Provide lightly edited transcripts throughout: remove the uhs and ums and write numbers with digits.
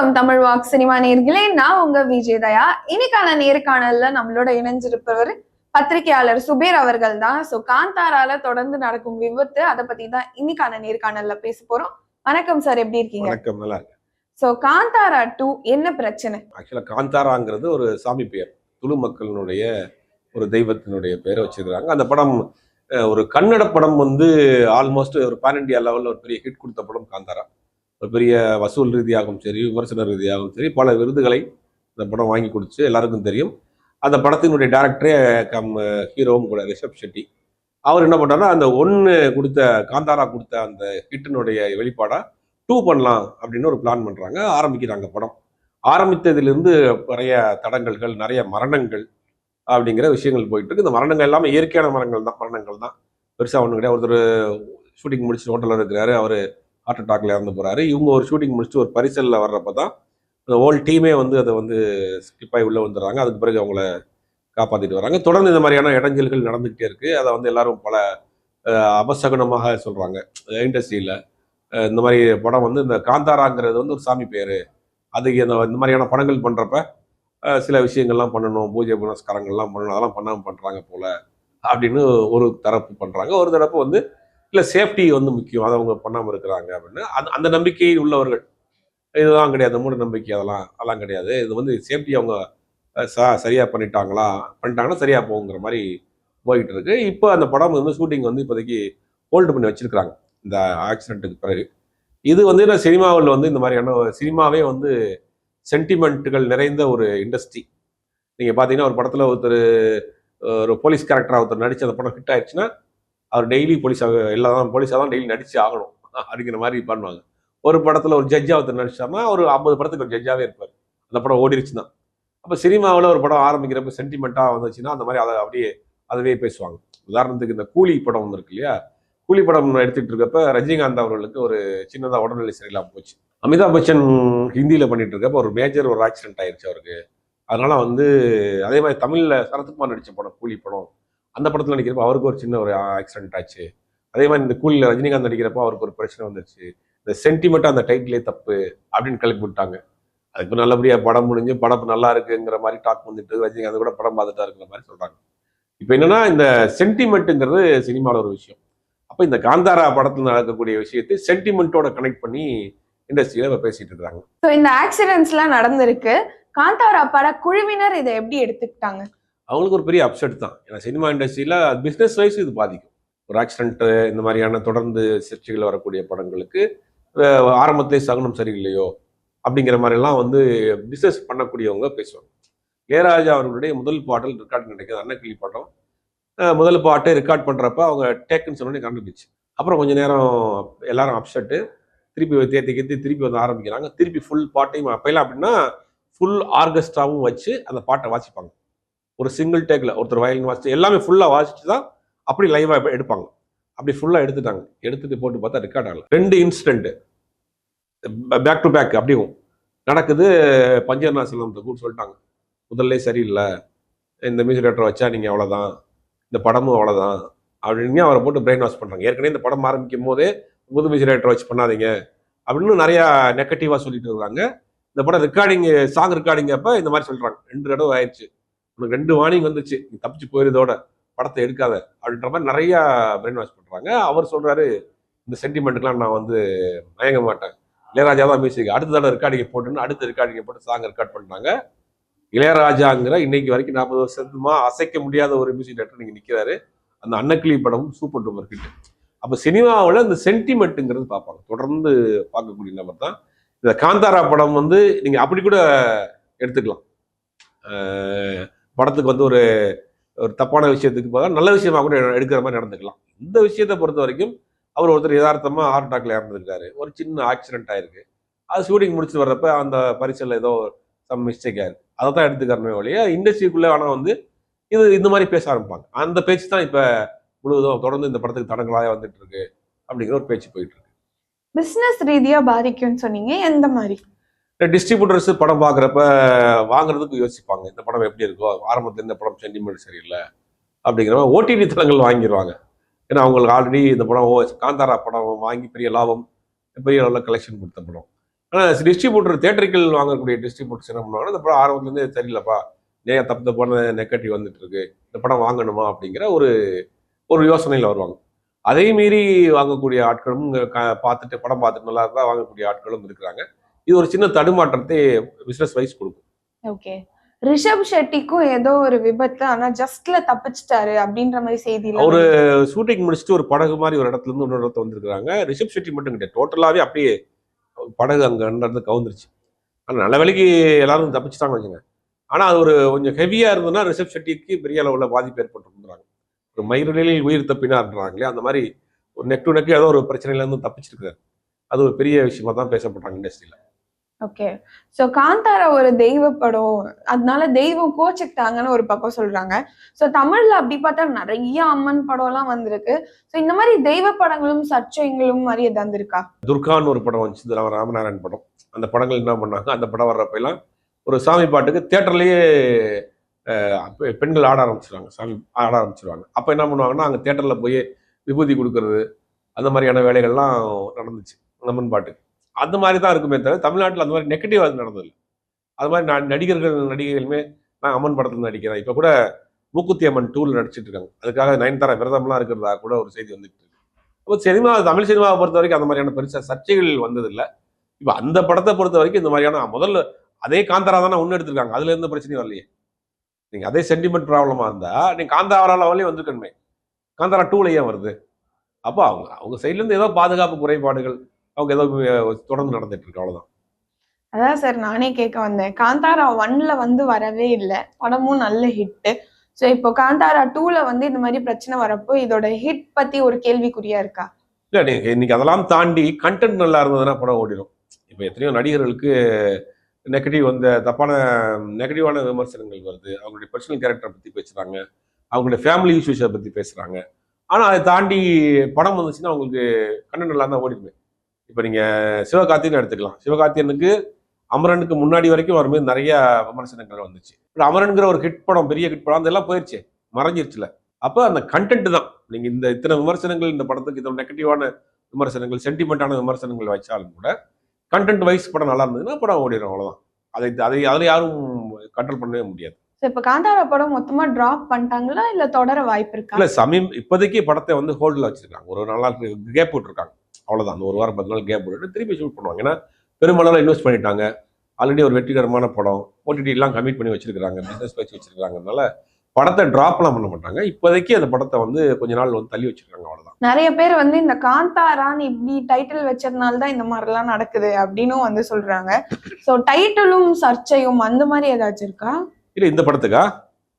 வணக்கம் Tamil walk cinema நேர்களே, நான் உங்க விஜய் தயா. இன்னைக்கான நேர்காணல்ல நம்மளோட இணைஞ்சிருப்பவர் பத்திரிகையாளர் சுபேர் அவர்கள் தான். காந்தாரால தொடர்ந்து நடக்கும் விபத்து, அதை பத்தி தான் இன்னைக்கான நேர்காணல்ல பேச போறோம். வணக்கம் சார், எப்படி இருக்கீங்க? வணக்கம், நல்லா இருக்கு. காந்தாரா 2 என்ன பிரச்சனை? ஆக்சுவலா காந்தாராங்கிறது ஒரு சாமி பெயர், துளு மக்களினுடைய ஒரு தெய்வத்தினுடைய பெயரை வச்சிருக்காங்க. அந்த படம் ஒரு கன்னட படம் ஆல்மோஸ்ட் ஒரு பேன் இண்டியா லெவலில் ஒரு பெரிய ஹிட் கொடுத்த படம் காந்தாரா. ஒரு பெரிய வசூல் ரீதியாகவும் சரி, விமர்சன ரீதியாகவும் சரி, பல விருதுகளை இந்த படம் வாங்கி கொடுத்து எல்லாருக்கும் தெரியும். அந்த படத்தினுடைய டேரக்டரே ஹீரோவும் கூட ரிஷப் ஷெட்டி. அவர் என்ன பண்ணாருன்னா, அந்த கொடுத்த காந்தாரா கொடுத்த அந்த ஹிட்டினுடைய வெளிப்பாடாக 2 பண்ணலாம் அப்படின்னு ஒரு பிளான் பண்ணுறாங்க. ஆரம்பிக்கிறாங்க படம். ஆரம்பித்ததிலிருந்து நிறைய தடங்கல்கள், நிறைய மரணங்கள் அப்படிங்கிற விஷயங்கள் போயிட்டு இருக்கு. இந்த மரணங்கள் எல்லாமே இயற்கையான மரணங்கள் தான், பெருசாக ஒன்றும் கிடையாது. ஒருத்தர் ஷூட்டிங் முடிச்சுட்டு ஹோட்டலில் இருக்கிறாரு, அவர் ஹார்ட் அட்டாக்ல இறந்து போறாரு. இவங்க ஒரு ஷூட்டிங் முடிச்சுட்டு ஒரு பரிசல்ல வர்றப்ப தான் அந்த ஹோல் டீமே அதை ஸ்கிப் ஆகி உள்ள வந்துடுறாங்க. அதுக்கு பிறகு அவங்கள காப்பாற்றிட்டு வராங்க. தொடர்ந்து இந்த மாதிரியான இடைஞ்சல்கள் நடந்துகிட்டே இருக்கு. அதை எல்லாரும் பல அபசகுனமாக சொல்றாங்க இண்டஸ்ட்ரியில. இந்த மாதிரி படம் இந்த காந்தாராங்கிறது ஒரு சாமி பேரு, அதுக்கு இந்த மாதிரியான படங்கள் பண்றப்ப சில விஷயங்கள்லாம் பண்ணணும், பூஜை புனஸ்காரங்கள்லாம் பண்ணணும், அதெல்லாம் பண்ணாமல் பண்றாங்க போல அப்படின்னு ஒரு தரப்பு பண்றாங்க. ஒரு தரப்பு இல்லை சேஃப்டி முக்கியம், அதை அவங்க பண்ணாமல் இருக்கிறாங்க அப்படின்னு. அந்த நம்பிக்கை உள்ளவர்கள் இதுதான் கிடையாது, மூட நம்பிக்கை அதெல்லாம் கிடையாது. இது சேஃப்டி அவங்க சரியா பண்ணிட்டாங்கன்னா சரியா போகுங்கிற மாதிரி போய்கிட்டு இருக்கு. இப்போ அந்த படம் ஷூட்டிங் இப்போதைக்கு ஹோல்டு பண்ணி வச்சிருக்கிறாங்க இந்த ஆக்சிடென்ட்டுக்கு பிறகு. இது சினிமாவில் இந்த மாதிரியான சினிமாவே சென்டிமெண்ட்டுகள் நிறைந்த ஒரு இண்டஸ்ட்ரி. நீங்கள் பார்த்தீங்கன்னா ஒரு படத்தில் ஒரு போலீஸ் கேரக்டராக ஒருத்தர் நடிச்சு அந்த படம் ஹிட் ஆயிடுச்சுன்னா அவர் டெய்லி போலீஸாக தான் டெய்லி நடிச்சு ஆகணும் அப்படிங்கிற மாதிரி பண்ணுவாங்க. ஒரு படத்தில் ஒரு ஜட்ஜாக ஒருத்தர் நடிச்சாருன்னா ஒரு 50 படத்துக்கு ஒரு ஜட்ஜாகவே இருப்பார். அந்த படம் ஓடிடுச்சு தான். அப்போ சினிமாவில் ஒரு படம் ஆரம்பிக்கிறப்ப சென்டிமெண்ட்டாக வந்துச்சுன்னா அந்த மாதிரி அதுவே பேசுவாங்க. உதாரணத்துக்கு இந்த கூலி படம் இருக்கு இல்லையா, கூலி படம் எடுத்துகிட்டு இருக்கப்ப ரஜினிகாந்த் அவர்களுக்கு ஒரு சின்னதாக உடல்நிலை சரியில்லாமல் போச்சு. அமிதாப் பச்சன் ஹிந்தியில் பண்ணிட்டு இருக்கப்ப ஒரு ஆக்சிடென்ட் ஆயிடுச்சு அவருக்கு. அதனால அதே மாதிரி தமிழில் சரத்குமார் நடித்த படம் கூலி படம், அந்த படத்தில் நடிக்கிறப்ப அவருக்கு ஒரு சின்ன ஒரு ஆக்சிடென்ட் ஆச்சு. அதே மாதிரி இந்த கூலியில் ரஜினிகாந்த் நடிக்கிறப்ப அவருக்கு ஒரு பிரச்சனை வந்துருச்சு. இந்த சென்டிமெண்ட்டாக அந்த டைட்டிலே தப்பு அப்படின்னு கிளப்பி விட்டாங்க. அதுக்கு நல்லபடியாக படம் முடிஞ்சு படம் நல்லா இருக்குங்கிற மாதிரி டாக் வந்துட்டு ரஜினிகாந்த் கூட படம் பார்த்துட்டா இருக்கிற மாதிரி சொல்றாங்க. இப்போ என்னன்னா, இந்த சென்டிமெண்ட்டுங்கிறது சினிமாவில் ஒரு விஷயம். அப்போ இந்த காந்தாரா படத்தில் நடக்கக்கூடிய விஷயத்தை சென்டிமெண்ட்டோட கனெக்ட் பண்ணி இண்டஸ்ட்ரியில இப்போ பேசிட்டு இருக்காங்க. இந்த ஆக்சிடென்ட்ஸ்லாம் நடந்திருக்கு, காந்தாரா பட குழுவினர் இதை எப்படி எடுத்துக்கிட்டாங்க? அவங்களுக்கு ஒரு பெரிய அப்செட் தான். ஏன்னா சினிமா இண்டஸ்ட்ரியில் பிஸ்னஸ் வைஸ் இது பாதிக்கும். ஒரு ஆக்சிடென்ட்டு இந்த மாதிரியான தொடர்ந்து சர்ச்சைகள் வரக்கூடிய படங்களுக்கு ஆரம்பத்திலே சகுனம் சரியில்லையோ அப்படிங்கிற மாதிரிலாம் பிஸ்னஸ் பண்ணக்கூடியவங்க பேசுவாங்க. இளையராஜா அவர்களுடைய முதல் பாடல் ரெக்கார்ட் கிடைக்கிது, அன்னக்கிளி படம். முதல் பாட்டை ரெக்கார்ட் பண்ணுறப்ப அவங்க டேக்குன்னு சொன்னோன்னே கண்டுபிடிச்சு. அப்புறம் கொஞ்சம் நேரம் எல்லாரும் அப்செட்டு, திருப்பி தேத்தி திருப்பி ஆரம்பிக்கிறாங்க. திருப்பி ஃபுல் பாட்டையும் அப்பெல்லாம் அப்படின்னா ஃபுல் ஆர்கெஸ்ட்ராவும் வச்சு அந்த பாட்டை வாசிப்பாங்க. ஒரு சிங்கிள் டேக்கில் ஒருத்தர் வயலின் வாசிச்சு எல்லாமே ஃபுல்லாக வாசிச்சு தான் அப்படி லைவாக எடுப்பாங்க. அப்படி ஃபுல்லாக எடுத்துட்டு போட்டு பார்த்தா ரெக்கார்ட் ஆகல. 2 இன்சிடென்ட்டு பேக் டு பேக் அப்படியும் நடக்குது. பஞ்சர்நாசலம் கூட சொல்லிட்டாங்க, முதல்ல சரியில்லை, இந்த மியூசிக் டேரக்டரை வச்சா நீங்கள் அவ்வளோதான், இந்த படமும் அவ்வளோதான் அப்படின்னு அவரை போட்டு பிரெயின் வாஷ் பண்ணுறாங்க. ஏற்கனவே இந்த படம் ஆரம்பிக்கும் போதே புது மியூசிக் டேரக்டரை வச்சு பண்ணாதீங்க அப்படின்னு நிறையா நெகட்டிவாக சொல்லிட்டு இருக்காங்க. இந்த படம் சாங் ரெக்கார்டிங் அப்போ இந்த மாதிரி சொல்கிறாங்க. 2 தடவை ஆயிடுச்சு, உனக்கு 2 வார்னிங் வந்துச்சு, நீ தப்பிச்சு போயிருதோட படத்தை எடுக்காத அப்படின்ற மாதிரி நிறைய பிரெயின் வாஷ் பண்றாங்க. அவர் சொல்றாரு, இந்த சென்டிமெண்ட்டுக்கெல்லாம் நான் மயங்க மாட்டேன், இளையராஜா தான் மியூசிக், அடுத்த தடவை ரெக்கார்டிங்கை போட்டுன்னு அடுத்த ரெக்கார்டிங்கை போட்டு சாங் ரெக்கார்ட் பண்றாங்க. இளையராஜாங்கிற இன்னைக்கு வரைக்கும் 40 வருஷமா அசைக்க முடியாத ஒரு மியூசிக் டைரக்டர் நீங்க நிக்கிறாரு. அந்த அன்னக்கிளி படமும் சூப்பர் டூப்பர் ஹிட். அப்ப சினிமாவில் இந்த சென்டிமெண்ட்டுங்கிறது பார்ப்பாங்க, தொடர்ந்து பார்க்கக்கூடிய நபர் தான். இந்த காந்தாரா படம் நீங்க அப்படி கூட எடுத்துக்கலாம். படத்துக்கு ஒரு தப்பான விஷயத்துக்கு போக நல்ல விஷயமா கூட எடுக்கிற மாதிரி நடந்துக்கலாம். இந்த விஷயத்தை பொறுத்த வரைக்கும் அவர் ஒருத்தர் யதார்த்தமா ஹார்ட் அட்டாக்ல இறந்துருக்காரு, ஒரு சின்ன ஆக்சிடென்ட் ஆயிருக்கு. அது ஷூட்டிங் முடிச்சுட்டு வர்றப்ப அந்த பரிசல்ல ஏதோ சம் மிஸ்டேக் ஆயிருக்கு, அதை தான் எடுத்துக்கிறமே வழிய இண்டஸ்ட்ரிக்குள்ளே ஆனால் இது இந்த மாதிரி பேச ஆரம்பிப்பாங்க. அந்த பேச்சு தான் இப்போ முழுவதும் தொடர்ந்து இந்த படத்துக்கு தடங்களாக வந்துட்டு இருக்கு அப்படிங்கிற ஒரு பேச்சு போயிட்டு இருக்கு. பிசினஸ் ரீதியா பாதிக்கும்னு சொன்னீங்க, எந்த மாதிரி? டிஸ்ட்ரிபியூட்டர்ஸ் படம் பார்க்குறப்ப வாங்குறதுக்கு யோசிப்பாங்க, இந்த படம் எப்படி இருக்கோ, ஆரம்பத்தில் இந்த படம் சென்டிமெண்ட் சரியில்லை அப்படிங்கிற ஓடிடி தளங்கள் வாங்கிடுவாங்க. ஏன்னா அவங்களுக்கு ஆல்ரெடி இந்த படம் காந்தாரா படம் வாங்கி பெரிய லாபம், பெரிய அளவில் கலெக்ஷன் கொடுத்த படம். ஆனால் டிஸ்ட்ரிபியூட்டர் தேட்டரிக்கல் வாங்கக்கூடிய டிஸ்ட்ரிபியூட்டர்ஸ் என்ன பண்ணுவாங்கன்னா இந்த படம் ஆரம்பத்துலேருந்து சரியில்லைப்பா, ஏன் தப்பு தப்பான நெகட்டிவ் வந்துட்டு இருக்கு, இந்த படம் வாங்கணுமா அப்படிங்கிற ஒரு ஒரு யோசனையில் வருவாங்க. அதே மீறி வாங்கக்கூடிய ஆட்களும் பார்த்துட்டு படம் பார்த்துட்டு நல்லா இருந்தால் வாங்கக்கூடிய ஆட்களும் இருக்கிறாங்க. இது ஒரு சின்ன தடுமாற்றத்தை பிசினஸ் வைஸ் கொடுக்கும். ஓகே. ரிஷப் ஷெட்டிக்கும் ஏதோ ஒரு விபத்து, ஆனா ஜஸ்ட்ல தப்பிச்சிட்டாரு அப்படின்ற மாதிரி செய்தியில ஒரு ஷூட்டிங் முடிச்சுட்டு ஒரு படகு மாதிரி ஒரு இடத்துல இருந்து இன்னொரு இடத்துல வந்திருக்காங்க. ரிஷப் ஷெட்டி மட்டும் கிடையாது, டோட்டலாவே அப்படியே படகு அங்க இருந்து கவுந்துருச்சு. ஆனா நல்ல வேலைக்கு எல்லாரும் தப்பிச்சுட்டாங்க வச்சுங்க. ஆனா அது ஒரு கொஞ்சம் ஹெவியா இருந்ததுன்னா ரிஷப் ஷெட்டிக்கு பெரிய அளவுல பாதிப்பு ஏற்பட்டுருந்தாங்க. ஒரு மயிரிழையில் உயிர் தப்பினார்ன்றாங்களே, அந்த மாதிரி ஒரு நெக் டு நெக் ஏதோ ஒரு பிரச்சனையில இருந்து தப்பிச்சிருக்காரு. அது ஒரு பெரிய விஷயமா தான் பேசப்படுறாங்க இண்டஸ்ட்ரியில. ஓகே. சோ காந்தாரா ஒரு தெய்வ படம், அதனால தெய்வம் கோச்சுக்கிட்டாங்கன்னு ஒரு பக்கம் சொல்றாங்க. சோ தமிழ்ல அப்படி பார்த்தா நிறைய அம்மன் படம் எல்லாம் வந்திருக்கு. சோ இந்த மாதிரி தெய்வ படங்களும் சர்ச்சைகளும் மாதிரி ஏதாவது இருக்கா? துர்கான்னு ஒரு படம் வந்துச்சு, ராமநாராயண் படம். அந்த படங்கள் என்ன பண்ணாங்க, அந்த படம் வர்றப்ப எல்லாம் ஒரு சாமி பாட்டுக்கு தியேட்டர்லயே பெண்கள் ஆட ஆரம்பிச்சிருவாங்க, சாமி ஆட ஆரம்பிச்சிருவாங்க. அப்ப என்ன பண்ணுவாங்கன்னா அங்க தியேட்டர்ல போய் விபூதி கொடுக்கறது, அந்த மாதிரியான வேலைகள்லாம் நடந்துச்சு அம்மன் பாட்டுக்கு. அந்த மாதிரி தான் இருக்குமே தவிர தமிழ்நாட்டில் அந்த மாதிரி நெகட்டிவ் அது நடந்ததில்லை. அது மாதிரி நடிகர்கள் நடிகைகளுமே நான் அம்மன் படத்துல நடிக்கிறேன், இப்ப கூட மூக்குத்தி அம்மன் 2 நடிச்சிட்டு இருக்காங்க. அதுக்காக நயன்தாரா விரதம்லாம் இருக்கிறதா கூட ஒரு செய்தி வந்துட்டு இருக்கு. அப்போ சினிமா, தமிழ் சினிமாவை பொறுத்த வரைக்கும் அந்த மாதிரியான பெருசா சர்ச்சைகள் வந்ததில்லை. இப்ப அந்த படத்தை பொறுத்த வரைக்கும் இந்த மாதிரியான முதல்ல அதே காந்தாரா தானே ஒன்று எடுத்திருக்காங்க, அதுல எந்த பிரச்சனையும் வரலையே. நீங்க அதே சென்டிமெண்ட் ப்ராப்ளமா இருந்தா நீங்க காந்தாரா லெவலே வந்திருக்கணுமே, காந்தாரா 2ல ஏன் வருது? அப்போ அவங்க அவங்க சைட்ல இருந்து ஏதோ பாதுகாப்பு குறைபாடுகள் அவங்க ஏதோ தொடர்ந்து நடந்துட்டு இருக்கு, அவ்வளவுதான். அதான் சார் நானே கேட்க வந்தேன். காந்தாரா 1ல வந்து வரவே இல்லை, படமும் நல்ல ஹிட். சோ இப்போ காந்தாரா 2ல வந்து இந்த மாதிரி பிரச்சனை வரப்போ இதோட ஹிட் பத்தி ஒரு கேள்விக்குறியா இருக்கா? இல்ல நீங்க இன்னைக்கு அதெல்லாம் தாண்டி கண்டென்ட் நல்லா இருந்ததுன்னா படம் ஓடிடும். இப்போ எத்தனையோ நடிகர்களுக்கு நெகட்டிவ் வந்த தப்பான நெகட்டிவான விமர்சனங்கள் வருது, அவங்களுடைய பர்சனல் கேரக்டரை பத்தி பேசுறாங்க, அவங்களுடைய ஃபேமிலி இஷ்யூஸை பத்தி பேசுறாங்க. ஆனா அதை தாண்டி படம் வந்துச்சுன்னா அவங்களுக்கு கண்டென்ட் நல்லா தான் ஓடிடுமே. இப்போ நீங்க சிவகார்த்திகேயன் எடுத்துக்கலாம். சிவகார்த்திகேயனுக்கு அமரனுக்கு முன்னாடி வரைக்கும் வரும்போது நிறைய விமர்சனங்கள் வந்துச்சு. அமரன்கிற ஒரு ஹிட் படம், பெரிய ஹிட் படம், அதெல்லாம் போயிடுச்சு, மறைஞ்சிருச்சுல. அப்போ அந்த கண்டென்ட் தான். நீங்க இந்த இத்தனை விமர்சனங்கள் இந்த படத்துக்கு, இத்தனை நெகட்டிவான விமர்சனங்கள், சென்டிமெண்டான விமர்சனங்கள் வச்சாலும் கூட கண்டென்ட் வைஸ் படம் நல்லா இருந்ததுன்னா படம் ஓடிடும், அவ்வளவுதான். அதை அதில் யாரும் கண்ட்ரோல் பண்ணவே முடியாது. இப்ப காந்தாரா படம் மொத்தமா டிராப் பண்ணிட்டாங்களா இல்ல தொடர வாய்ப்பு இருக்கா? இல்ல இப்போதைக்கு படத்தை வந்து ஹோல்டில் வச்சிருக்காங்க, ஒரு நாள் கேப் விட்டுருக்காங்க, அவ்வளவுதான். அந்த ஒரு வாரம் 10 நாள் கேப் விட்டுட்டு திருப்பி ஷூட் பண்ணுவாங்க. ஏன்னா பெருமளவில் இன்வெஸ்ட் பண்ணிட்டாங்க, ஆல்ரெடி ஒரு வெற்றிகரமான படம், ஓடிடி எல்லாம் கமிட் பண்ணி வச்சிருக்காங்க, பிசினஸ் வச்சு வச்சிருக்காங்கனால படத்தை டிராப்லாம் பண்ண மாட்டாங்க. இப்போதைக்கு அந்த படத்தை வந்து கொஞ்ச நாள் வந்து தள்ளி வச்சிருக்காங்க, அவ்வளவுதான். நிறைய பேர் வந்து இந்த காந்தாரான்னு இப்படி டைட்டில் வச்சதுனால தான் இந்த மாதிரி எல்லாம் நடக்குது அப்படின்னும் வந்து சொல்றாங்க. சோ டைட்டிலும் சர்ச்சையும் அந்த மாதிரி ஏதாச்சும் இருக்கா? இல்ல இந்த படத்துக்கா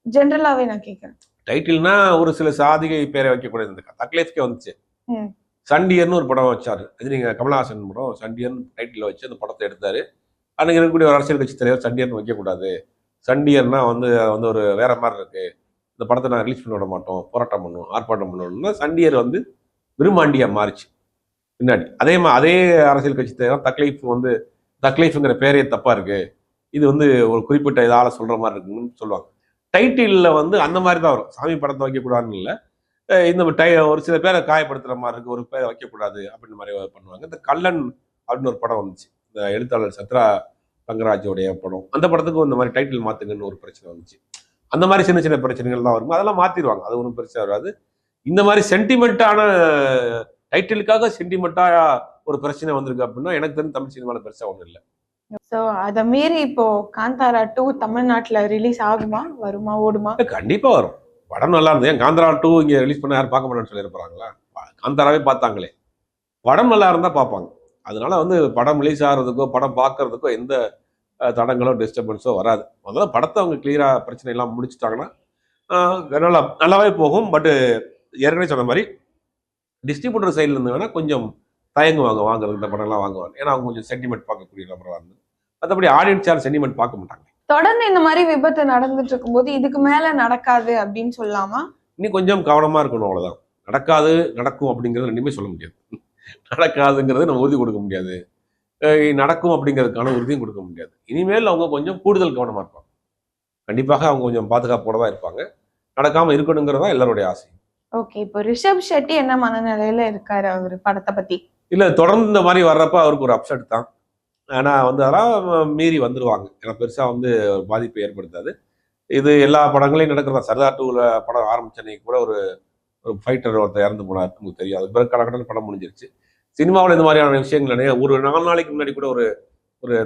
ஜென்ரலாவே நான் கேட்கறேன். டைட்டில்னா ஒரு சில சாதிகை பேரை வைக்கக்கூடாது. இந்த தக்லைஃப்கே வந்துச்சு, சண்டியர்னு ஒரு படம் வச்சாரு, அது நீங்க கமலஹாசன் படம், சண்டியர்னு டைட்டில் வச்சு அந்த படத்தை எடுத்தாரு. அன்னைக்கு இருக்கக்கூடிய ஒரு அரசியல் கட்சி தலைவர் சண்டியர்னு வைக்கக்கூடாது, சண்டியர்னா வந்து வந்து ஒரு வேற மாதிரி இருக்கு, இந்த படத்தை நான் ரிலீஸ் பண்ண விட மாட்டோம், போராட்டம் பண்ணுவோம், ஆர்ப்பாட்டம் பண்ணணும்னா சண்டியர் வந்து விரும்மாண்டியா மாறிச்சு பின்னாடி. அதே அரசியல் கட்சி தலைவர் தக்லைஃப் வந்து தக்லைஃப்ங்கிற பேரே தப்பா இருக்கு, இது வந்து ஒரு குறிப்பிட்ட இதால சொல்ற மாதிரி இருக்குன்னு சொல்லுவாங்க. டைட்டில்ல வந்து அந்த மாதிரி தான் வரும், சாமி படத்தை வைக்கக்கூடாதுன்னு இல்லை, இந்த ஒரு சில பேரை காயப்படுத்துற மாதிரி இருக்கு, ஒரு பேரை வைக்கக்கூடாது அப்படின்னு மாதிரி பண்ணுவாங்க. இந்த கல்லன் அப்படின்னு ஒரு படம் வந்துச்சு, இந்த எழுத்தாளர் சத்ரா தங்கராஜோடைய படம், அந்த படத்துக்கும் இந்த மாதிரி டைட்டில் மாத்துங்கன்னு ஒரு பிரச்சனை வந்துச்சு. அந்த மாதிரி சின்ன சின்ன பிரச்சனைகள் தான் வரும், அதெல்லாம் மாத்திடுவாங்க, அது ஒன்றும் பெருசாக வராது. இந்த மாதிரி சென்டிமெண்ட்டான டைட்டிலுக்காக சென்டிமெண்டா ஒரு பிரச்சனை வந்திருக்கு அப்படின்னா எனக்கு தெரிஞ்ச தமிழ் சினிமாவில் பெருசா ஒன்றும் இல்லை. சோ அத மீறி இப்போ காந்தாரா 2 தமிழ்நாட்டுல ரிலீஸ் ஆகுமா, வருமா, ஓடுமா? கண்டிப்பா வரும். படம் நல்லா இருந்தது, ஏன் காந்தாரா 2 இங்க ரிலீஸ் பண்ண யாரும் பார்க்க மாட்டேன்னு சொல்லியிருப்பாங்களா? காந்தாராவே பார்த்தாங்களே, படம் நல்லா இருந்தா பார்ப்பாங்க. அதனால வந்து படம் ரிலீஸ் ஆகிறதுக்கோ படம் பார்க்கறதுக்கோ எந்த தடங்களோ டிஸ்டர்பன்ஸோ வராது. முதல்ல படத்தை அவங்க கிளியரா பிரச்சனை எல்லாம் முடிச்சுட்டாங்கன்னா நல்லாவே போகும். பட் ஏற்கனவே சொன்ன மாதிரி டிஸ்ட்ரிபியூட்டர் சைட்ல இருந்து வேணா கொஞ்சம் தயங்குவாங்க வாங்குறது, இந்த படம்லாம் வாங்குவாங்க, ஏன்னா அவங்க கொஞ்சம் சென்டிமெண்ட் பார்க்கக்கூடிய நபராக இருந்து. மற்றபடி ஆடியன்ஸ் யாரும் சென்டிமெண்ட் பார்க்க மாட்டாங்க. தொடர்ந்து இந்த மாதிரி விபத்து நடந்துட்டு இருக்கும்போது இதுக்கு மேல நடக்காது அப்படின்னு சொல்லலாமா? இன்னும் கொஞ்சம் கவனமா இருக்கணும், அவ்வளவுதான். நடக்காது நடக்கும் அப்படிங்கிறது ரெண்டுமே சொல்ல முடியாது. நடக்காதுங்கிறது நம்ம உறுதி கொடுக்க முடியாது, நடக்கும் அப்படிங்கிறதுக்கான உறுதியும் கொடுக்க முடியாது. இனிமேல் அவங்க கொஞ்சம் கூடுதல் கவனமா இருப்பாங்க, கண்டிப்பாக அவங்க கொஞ்சம் பாதுகாப்போட தான் இருப்பாங்க. நடக்காம இருக்கணுங்கிறதா எல்லாருடைய ஆசை. ஓகே, இப்போ ரிஷப் ஷெட்டி என்ன மனநிலையில இருக்காரு அவரு படத்தை பத்தி? இல்ல தொடர்ந்து இந்த மாதிரி வர்றப்ப அவருக்கு ஒரு அப்செட் தான். ஆனா வந்து அதெல்லாம் மீறி வந்துருவாங்க. ஏன்னா பெருசா வந்து பாதிப்பை ஏற்படுத்தாது. இது எல்லா படங்களையும் நடக்கிறதா. சர்தார் 2ல படம் ஆரம்பிச்ச அன்னைக்கு கூட ஒரு ஒரு ஃபைட்டர் ஒருத்தர் இறந்து போனார். நமக்கு தெரியும். அது பிறகு கடகடன்னு படம் முடிஞ்சிருச்சு. சினிமாவில் இந்த மாதிரியான விஷயங்கள் நிறைய ஒரு 4 நாளைக்கு முன்னாடி கூட ஒரு ஒரு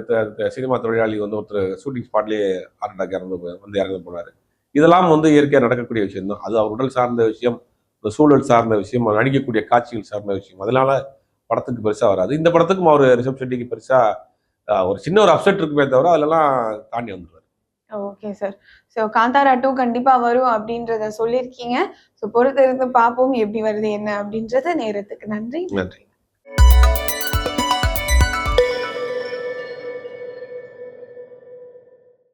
சினிமா தொழிலாளி வந்து ஒருத்தர் ஷூட்டிங் ஸ்பாட்லேயே ஹார்ட் அட்டாக் இறந்து போனார். இதெல்லாம் வந்து இயற்கையாக நடக்கக்கூடிய விஷயம் தான். அது அவர் உடல் சார்ந்த விஷயம், சூழல் சார்ந்த விஷயம், நடிக்கக்கூடிய காட்சிகள் சார்ந்த விஷயம். அதனால படத்துக்கு பெருசா வராது. இந்த படத்துக்கும் அவர் ரிஷப் ஷெட்டிக்கு பெருசா ஒரு சின்ன ஒரு அப்செட் இருக்குமே தவிர அதெல்லாம் தாண்டி வந்துருவாரு. Okay sir. ஸோ காந்தாரா 2 கண்டிப்பா வரும் அப்படின்றத சொல்லியிருக்கீங்க. ஸோ பொறுத்திருந்து பார்ப்போம் எப்படி வருது என்ன அப்படின்றது. நேரத்துக்கு நன்றி. நன்றி.